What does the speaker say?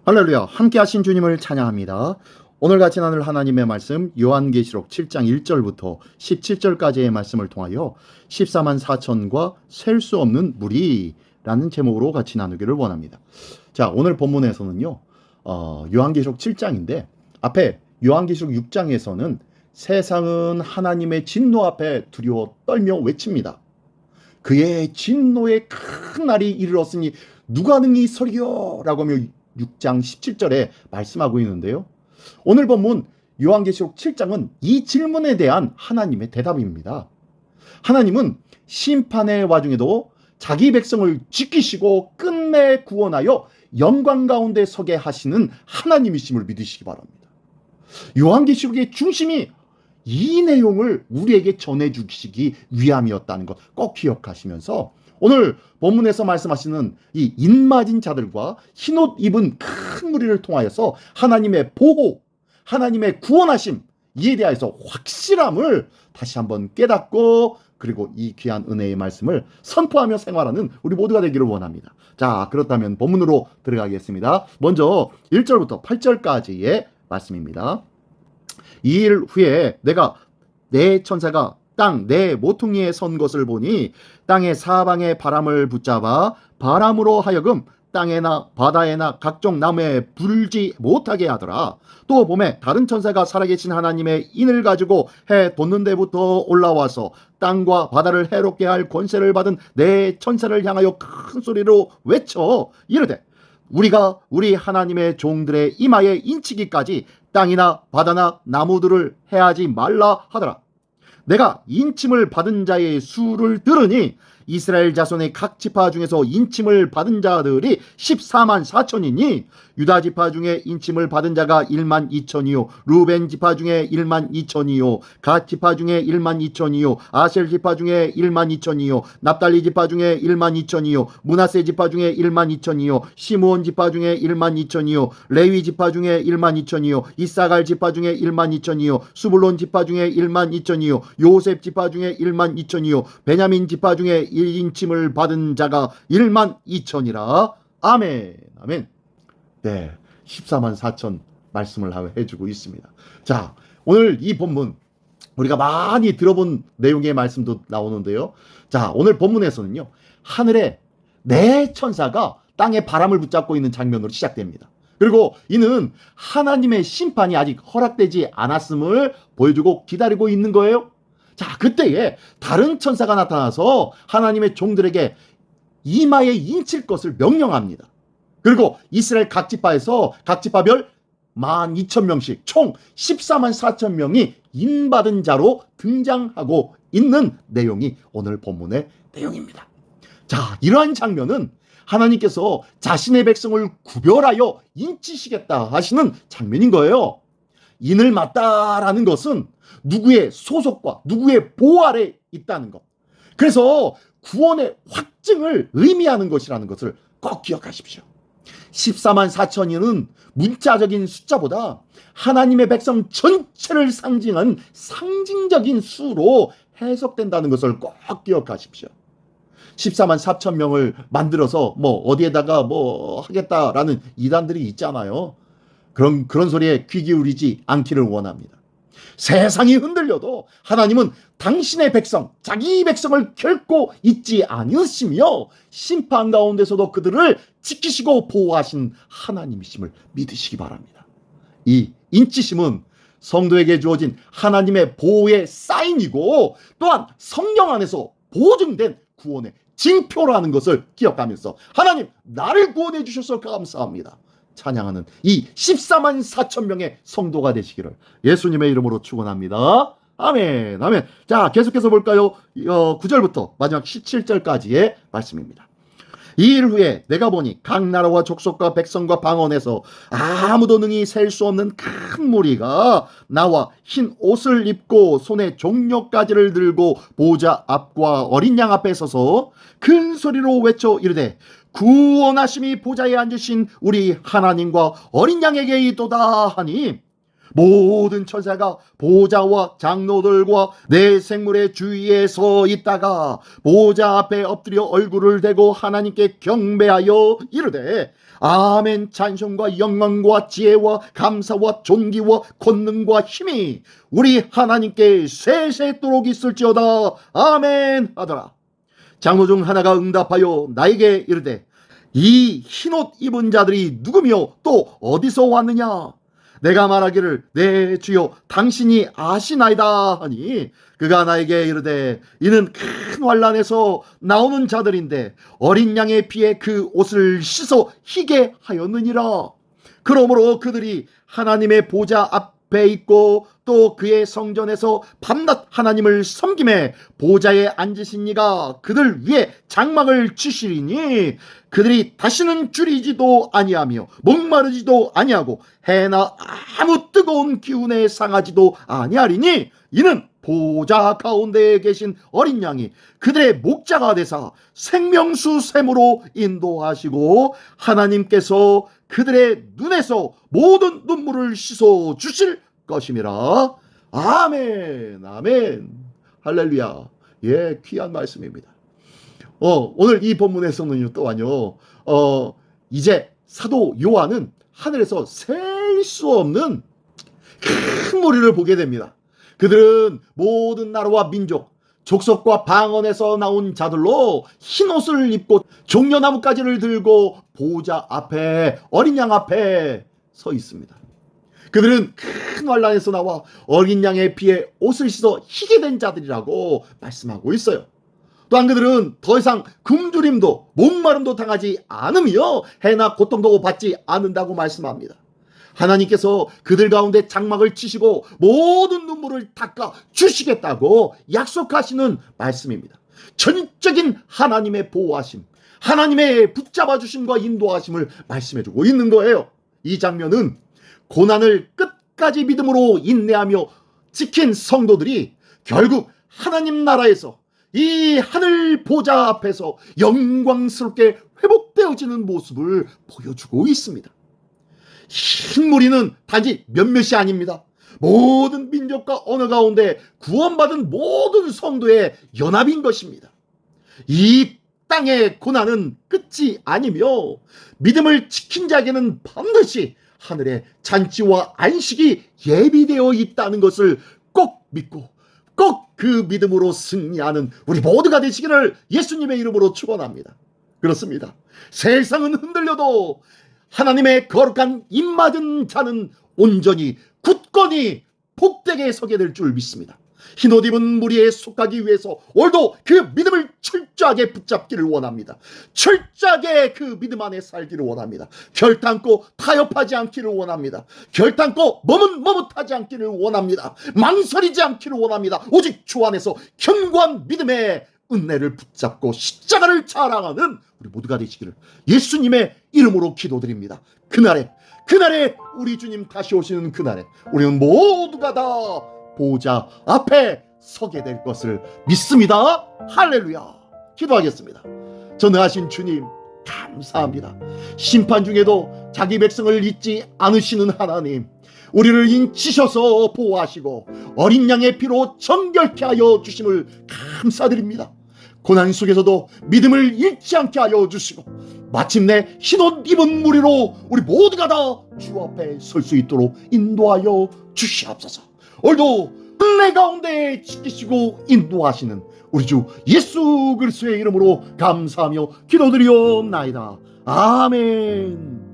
할렐루야, 함께 하신 주님을 찬양합니다. 오늘 같이 나눌 하나님의 말씀 요한계시록 7장 1절부터 17절까지의 말씀을 통하여 14만 4천과 셀 수 없는 무리라는 제목으로 같이 나누기를 원합니다. 자, 오늘 본문에서는요, 요한계시록 7장인데 앞에 요한계시록 6장에서는 세상은 하나님의 진노 앞에 두려워 떨며 외칩니다. 그의 진노의 큰 날이 이르렀으니 누가 능히 서리요? 라고 하며 6장 17절에 말씀하고 있는데요. 오늘 본문 요한계시록 7장은 이 질문에 대한 하나님의 대답입니다. 하나님은 심판의 와중에도 자기 백성을 지키시고 끝내 구원하여 영광 가운데 서게 하시는 하나님이심을 믿으시기 바랍니다. 요한계시록의 중심이 이 내용을 우리에게 전해주시기 위함이었다는 것 꼭 기억하시면서 오늘 본문에서 말씀하시는 이 인맞은 자들과 흰옷 입은 큰 무리를 통하여서 하나님의 보호, 하나님의 구원하심 이에 대해서 확실함을 다시 한번 깨닫고 그리고 이 귀한 은혜의 말씀을 선포하며 생활하는 우리 모두가 되기를 원합니다. 자, 그렇다면 본문으로 들어가겠습니다. 먼저 1절부터 8절까지의 말씀입니다. 2일 후에 내가 내 천사가 땅 내 모퉁이에 선 것을 보니 땅의 사방에 바람을 붙잡아 바람으로 하여금 땅에나 바다에나 각종 나무에 불지 못하게 하더라. 또 봄에 다른 천사가 살아계신 하나님의 인을 가지고 해 돋는 데부터 올라와서 땅과 바다를 해롭게 할 권세를 받은 내 천사를 향하여 큰 소리로 외쳐 이르되 우리가 우리 하나님의 종들의 이마에 인치기까지 땅이나 바다나 나무들을 해하지 말라 하더라. 내가 인침을 받은 자의 수를 들으니 이스라엘 자손의 각 지파 중에서 인침을 받은 자들이 14만 4천이니 유다 지파 중에 인침을 받은 자가 1만 2천이요 루벤 지파 중에 1만 2천이요 갓 지파 중에 1만 2천이요 아셀 지파 중에 1만 2천이요 납달리 지파 중에 1만 2천이요 문하세 지파 중에 1만 2천이요 시므온 지파 중에 1만 2천이요 레위 지파 중에 1만 2천이요 이사갈 지파 중에 1만 2천이요 수불론 지파 중에 1만 2천이요 요셉 지파 중에 1만 2천이요 베냐민 지파 중에 1인침을 받은 자가 1만 2천이라. 아멘. 아멘. 네, 14만 4천 말씀을 해주고 있습니다. 자, 오늘 이 본문 우리가 많이 들어본 내용의 말씀도 나오는데요. 자, 오늘 본문에서는요, 하늘에 네 천사가 땅에 바람을 붙잡고 있는 장면으로 시작됩니다. 그리고 이는 하나님의 심판이 아직 허락되지 않았음을 보여주고 기다리고 있는 거예요. 자, 그때에 다른 천사가 나타나서 하나님의 종들에게 이마에 인칠 것을 명령합니다. 그리고 이스라엘 각 지파에서 각 지파별 12,000명씩 총 14만 4천 명이 인받은 자로 등장하고 있는 내용이 오늘 본문의 내용입니다. 자, 이러한 장면은 하나님께서 자신의 백성을 구별하여 인치시겠다 하시는 장면인 거예요. 인을 맞다라는 것은 누구의 소속과 누구의 보호 아래 있다는 것. 그래서 구원의 확증을 의미하는 것이라는 것을 꼭 기억하십시오. 14만 4천이는 문자적인 숫자보다 하나님의 백성 전체를 상징하는 상징적인 수로 해석된다는 것을 꼭 기억하십시오. 14만 4천 명을 만들어서 어디에다가 하겠다라는 이단들이 있잖아요. 그런 소리에 귀 기울이지 않기를 원합니다. 세상이 흔들려도 하나님은 당신의 백성, 자기 백성을 결코 잊지 않으시며 심판 가운데서도 그들을 지키시고 보호하신 하나님이심을 믿으시기 바랍니다. 이 인치심은 성도에게 주어진 하나님의 보호의 사인이고 또한 성령 안에서 보증된 구원의 징표라는 것을 기억하면서 하나님 나를 구원해 주셔서 감사합니다. 찬양하는 이 14만 4천 명의 성도가 되시기를 예수님의 이름으로 축원합니다. 아멘. 아멘. 자, 계속해서 볼까요? 9절부터 마지막 17절까지의 말씀입니다. 이 일 후에 내가 보니 각 나라와 족속과 백성과 방언에서 아무도 능히 셀 수 없는 큰 무리가 나와 흰 옷을 입고 손에 종려가지를 들고 보좌 앞과 어린 양 앞에 서서 큰 소리로 외쳐 이르되 구원하심이 보좌에 앉으신 우리 하나님과 어린 양에게 있도다 하니 모든 천사가 보좌와 장로들과 내 생물의 주위에 서 있다가 보좌 앞에 엎드려 얼굴을 대고 하나님께 경배하여 이르되 아멘. 찬송과 영광과 지혜와 감사와 존귀와 권능과 힘이 우리 하나님께 세세토록 있을지어다. 아멘 하더라. 장로 중 하나가 응답하여 나에게 이르되 이 흰옷 입은 자들이 누구며 또 어디서 왔느냐? 내가 말하기를 네 주여 당신이 아시나이다 하니 그가 나에게 이르되 이는 큰 환난에서 나오는 자들인데 어린 양의 피에 그 옷을 씻어 희게 하였느니라. 그러므로 그들이 하나님의 보좌 앞에 있고 또 그의 성전에서 밤낮 하나님을 섬김에 보좌에 앉으신 이가 그들 위에 장막을 치시리니 그들이 다시는 줄이지도 아니하며 목마르지도 아니하고 해나 아무 뜨거운 기운에 상하지도 아니하리니 이는 보좌 가운데에 계신 어린 양이 그들의 목자가 되사 생명수 샘으로 인도하시고 하나님께서 그들의 눈에서 모든 눈물을 씻어 주실 것임이라. 아멘. 아멘. 할렐루야. 예, 귀한 말씀입니다. 오늘 이 본문에서는 또한요, 이제 사도 요한은 하늘에서 셀 수 없는 큰 무리를 보게 됩니다. 그들은 모든 나라와 민족, 족속과 방언에서 나온 자들로 흰 옷을 입고 종려나무가지를 들고 보좌 앞에 어린 양 앞에 서 있습니다. 그들은 큰 환난에서 나와 어린 양의 피에 옷을 씻어 희게 된 자들이라고 말씀하고 있어요. 또한 그들은 더 이상 굶주림도 목마름도 당하지 않으며 해나 고통도 받지 않는다고 말씀합니다. 하나님께서 그들 가운데 장막을 치시고 모든 눈물을 닦아 주시겠다고 약속하시는 말씀입니다. 전적인 하나님의 보호하심, 하나님의 붙잡아 주심과 인도하심을 말씀해주고 있는 거예요. 이 장면은 고난을 끝까지 믿음으로 인내하며 지킨 성도들이 결국 하나님 나라에서 이 하늘 보좌 앞에서 영광스럽게 회복되어지는 모습을 보여주고 있습니다. 흰 무리는 단지 몇몇이 아닙니다. 모든 민족과 언어 가운데 구원받은 모든 성도의 연합인 것입니다. 이 땅의 고난은 끝이 아니며 믿음을 지킨 자에게는 반드시 하늘의 잔치와 안식이 예비되어 있다는 것을 꼭 믿고 꼭 그 믿음으로 승리하는 우리 모두가 되시기를 예수님의 이름으로 축원합니다. 그렇습니다. 세상은 흔들려도 하나님의 거룩한 입맞은 자는 온전히 굳건히 복되게 서게 될 줄 믿습니다. 흰옷 입은 무리에 속하기 위해서 오늘도 그 믿음을 철저하게 붙잡기를 원합니다. 철저하게 그 믿음 안에 살기를 원합니다. 결단코 타협하지 않기를 원합니다. 결단코 머뭇머뭇하지 않기를 원합니다. 망설이지 않기를 원합니다. 오직 주 안에서 견고한 믿음의 은혜를 붙잡고 십자가를 자랑하는 우리 모두가 되시기를 예수님의 이름으로 기도드립니다. 그날에 우리 주님 다시 오시는 그날에 우리는 모두가 다 보좌 앞에 서게 될 것을 믿습니다. 할렐루야. 기도하겠습니다. 전능하신 주님 감사합니다. 심판 중에도 자기 백성을 잊지 않으시는 하나님, 우리를 인치셔서 보호하시고 어린 양의 피로 정결케 하여 주심을 감사드립니다. 고난 속에서도 믿음을 잃지 않게 하여 주시고 마침내 흰옷 입은 무리로 우리 모두가 다 주 앞에 설 수 있도록 인도하여 주시옵소서. 오늘도 은혜 가운데 지키시고 인도하시는 우리 주 예수 그리스도의 이름으로 감사하며 기도드리옵나이다. 아멘.